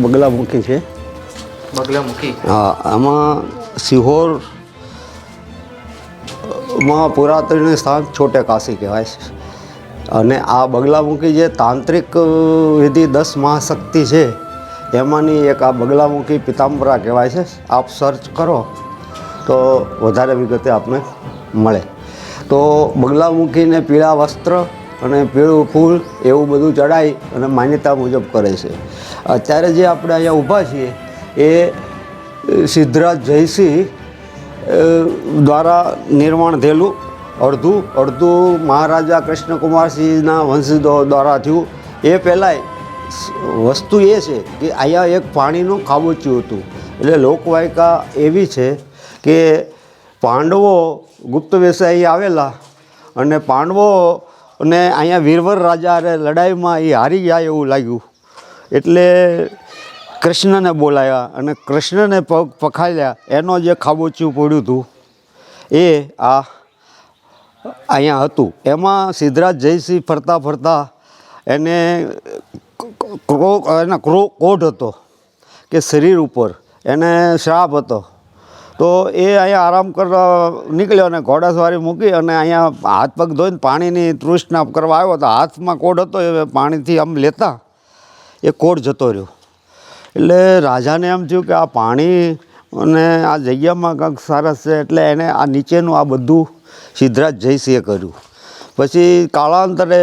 બગલામુખી છે. બગલામુખી? હા, આમાં સિહોરમાં પુરાતન સ્થાન છોટે કાશી કહેવાય છે. અને આ બગલામુખી જે તાંત્રિક વિધિ 10 મહાશક્તિ છે એમાંની એક આ બગલામુખી પિતાંબરા કહેવાય છે. આપ સર્ચ કરો તો વધારે વિગતે આપને મળે. તો બગલામુખીને પીળા વસ્ત્ર અને પીળું ફૂલ એવું બધું ચડાવી અને માન્યતા મુજબ કરે છે. અત્યારે જે આપણે અહીંયા ઊભા છીએ એ સિદ્ધરાજ જયસિંહ દ્વારા નિર્માણ થયેલું અડધું મહારાજા કૃષ્ણકુમારસિંહના વંશજો દ્વારા થયું. એ પહેલાંય વસ્તુ એ છે કે અહીંયા એક પાણીનું ખાબોચિયું હતું. એટલે લોકવાયકા એવી છે કે પાંડવો ગુપ્ત વેશે અહીં આવેલા અને પાંડવોને અહીંયા વીરવર રાજા લડાઈમાં એ હારી ગયા એવું લાગ્યું. એટલે કૃષ્ણને બોલાવ્યા અને કૃષ્ણને પગ પખાડ્યા. એનો જે ખાબોચિયું પડ્યું હતું એ આ અહીંયા હતું. એમાં સિદ્ધરાજ જયસિંહ ફરતા એને કોઢ હતો કે શરીર ઉપર એને શ્રાપ હતો. તો એ અહીંયા આરામ કરવા નીકળ્યો અને ઘોડાસવારી મૂકી અને અહીંયા હાથ પગ ધોઈને પાણીની તૃષ્ણા કરવા આવ્યો તો હાથમાં કોઢ હતો. એ પાણીથી આમ લેતા એ કોઢ જતો રહ્યો. એટલે રાજાને એમ થયું કે આ પાણી અને આ જગ્યામાં કંઈક સરસ છે. એટલે એને આ નીચેનું આ બધું સિદ્ધરાજ જયસિંહે કર્યું. પછી કાળાંતરે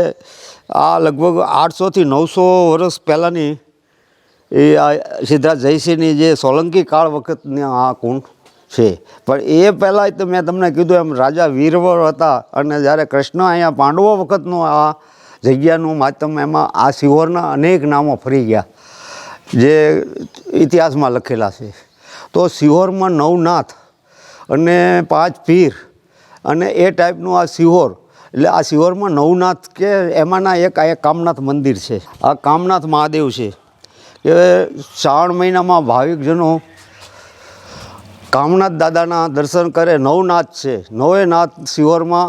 આ લગભગ 800 થી 900 વર્ષ પહેલાંની એ આ સિદ્ધરાજ જયસિંહની જે સોલંકી કાળ વખતની આ કુંડ છે. પણ એ પહેલાં તો મેં તમને કીધું એમ રાજા વીરવર હતા અને જ્યારે કૃષ્ણ અહીંયા પાંડવો વખતનું આ જગ્યાનું માતમ એમાં આ સિહોરના અનેક નામો ફરી ગયા જે ઇતિહાસમાં લખેલા છે. તો સિહોરમાં 9 નાથ અને 5 પીર અને એ ટાઈપનું આ સિહોર. એટલે આ સિહોરમાં 9 નાથ કે એમાંના એક આ કામનાથ મંદિર છે. આ કામનાથ મહાદેવ છે કે શ્રાવણ મહિનામાં ભાવિકજનો કામનાથ દાદાના દર્શન કરે. 9 નાથ છે. 9 નાથ સિહોરમાં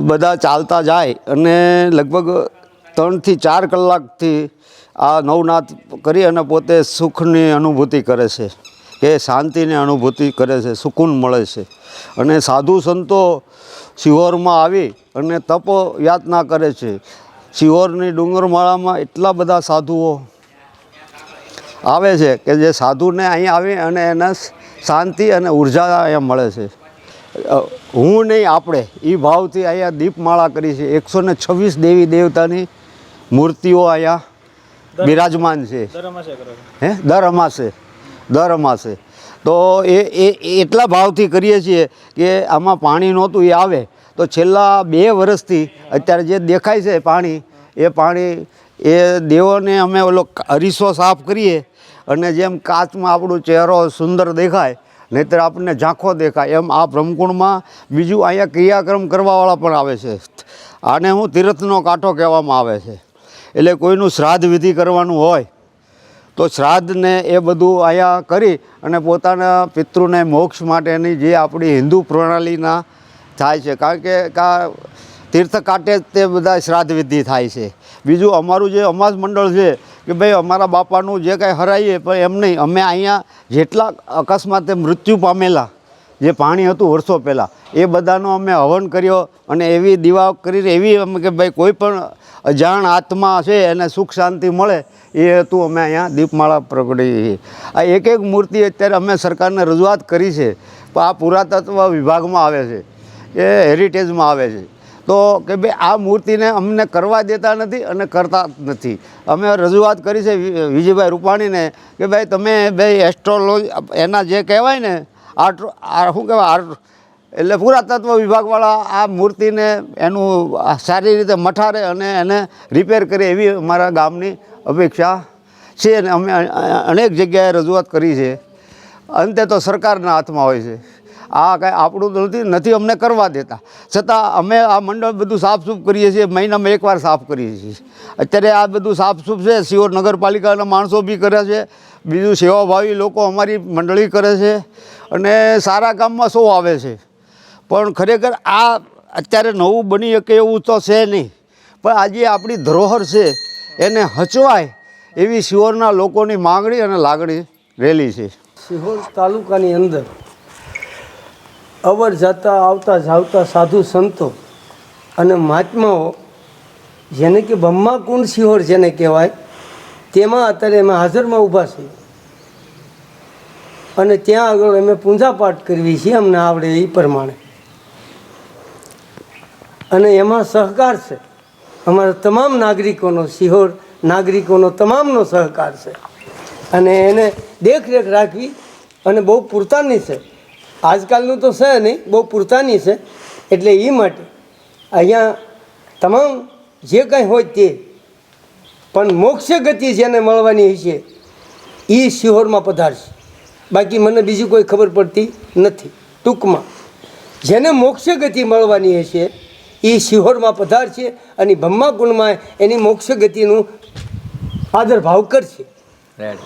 બધા ચાલતા જાય અને લગભગ 3 થી 4 કલાકથી આ 9 નાથ કરી અને પોતે સુખની અનુભૂતિ કરે છે કે શાંતિની અનુભૂતિ કરે છે, સુકૂન મળે છે. અને સાધુ સંતો સિહોરમાં આવી અને તપ યાતના કરે છે. સિહોરની ડુંગરમાળામાં એટલા બધા સાધુઓ આવે છે કે જે સાધુને અહીં આવી અને એને શાંતિ અને ઉર્જા અહીંયા મળે છે. હું નહીં આપણે એ ભાવથી અહીંયા દીપમાળા કરી છે. 126 દેવી દેવતાની મૂર્તિઓ અહીંયા બિરાજમાન છે. દર અમાસે. તો એ એટલા ભાવથી કરીએ છીએ કે આમાં પાણી નહોતું એ આવે તો છેલ્લા 2 વર્ષથી અત્યારે જે દેખાય છે પાણી એ દેવોને અમે ઓલો અરીસો સાફ કરીએ અને જેમ કાચમાં આપણો ચહેરો સુંદર દેખાય નહીંતર આપણને ઝાંખો દેખાય એમ આ બ્રહ્મકુંડમાં બીજું અહીંયા ક્રિયાક્રમ કરવાવાળા પણ આવે છે. આને હું તીર્થનો કાંઠો કહેવામાં આવે છે. એટલે કોઈનું શ્રાદ્ધ વિધિ કરવાનું હોય તો શ્રાદ્ધને એ બધું અહીંયા કરી અને પોતાના પિતૃને મોક્ષ માટેની જે આપણી હિન્દુ પ્રણાલીના થાય છે. કારણ કે તીર્થ કાંઠે જ તે બધા શ્રાદ્ધ વિધિ થાય છે. બીજું અમારું જે અમાસ મંડળ છે કે ભાઈ અમારા બાપાનું જે કાંઈ હરાઈએ પણ એમ નહીં. અમે અહીંયા જેટલા અકસ્માતે મૃત્યુ પામેલા જે પાણી હતું વર્ષો પહેલાં એ બધાનો અમે હવન કર્યો અને એવી દીવા કરીને એવી અમે કે ભાઈ કોઈ પણ અજાણ આત્મા છે એને સુખ શાંતિ મળે એ હતું અમે અહીંયા દીપમાળા પ્રગટી. આ એક મૂર્તિ અત્યારે અમે સરકારને રજૂઆત કરી છે પણ આ પુરાતત્વ વિભાગમાં આવે છે કે હેરિટેજમાં આવે છે. તો કે ભાઈ આ મૂર્તિને અમને કરવા દેતા નથી અને કરતા નથી. અમે રજૂઆત કરી છે વિજયભાઈ રૂપાણીને કે ભાઈ તમે ભાઈ એસ્ટ્રોલોજી એના જે કહેવાય ને શું કહેવાય એટલે પુરાતત્વ વિભાગવાળા આ મૂર્તિને એનું સારી રીતે મઠારે અને એને રિપેર કરે એવી અમારા ગામની અપેક્ષા છે. અને અમે અનેક જગ્યાએ રજૂઆત કરી છે. અંતે તો સરકારના હાથમાં હોય છે. આ કાંઈ આપણું નથી અમને કરવા દેતા. છતાં અમે આ મંડળ બધું સાફસૂફ કરીએ છીએ. મહિનામાં એકવાર સાફ કરીએ છીએ. અત્યારે આ બધું સાફસૂફ છે. સિહોર નગરપાલિકાના માણસો બી કરે છે. બીજું સેવાભાવી લોકો અમારી મંડળી કરે છે અને સારા કામમાં સૌ આવે છે. પણ ખરેખર આ અત્યારે નવું બની શકે એવું તો છે નહીં. પણ આજે આપણી ધરોહર છે એને હચવાય એવી શિહોરના લોકોની માગણી અને લાગણી રહેલી છે. સિહોર તાલુકાની અંદર અવર જતા આવતા જાવતા સાધુ સંતો અને મહાત્માઓ, જેને કે બ્રહ્માકુંડ સિહોર જેને કહેવાય, તેમાં અત્યારે અમે હાજરમાં ઊભા છીએ અને ત્યાં આગળ અમે પૂજાપાઠ કરવી છીએ અમને આવડે એ પ્રમાણે. અને એમાં સહકાર છે અમારા તમામ નાગરિકોનો, સિહોર નાગરિકોનો તમામનો સહકાર છે અને એને દેખરેખ રાખવી અને બહુ પૂરતાની છે. આજકાલનું તો છે નહીં, બહુ પૂરતાની છે. એટલે એ માટે અહીંયા તમામ જે કાંઈ હોય તે, પણ મોક્ષ ગતિ જેને મળવાની છે એ સિહોરમાં પધારશે. બાકી મને બીજી કોઈ ખબર પડતી નથી. ટૂંકમાં જેને મોક્ષ ગતિ મળવાની હશે એ સિહોરમાં પધારશે અને બ્રહ્માકુંડમાં એની મોક્ષ ગતિનું આદર ભાવ કરશે. રેડ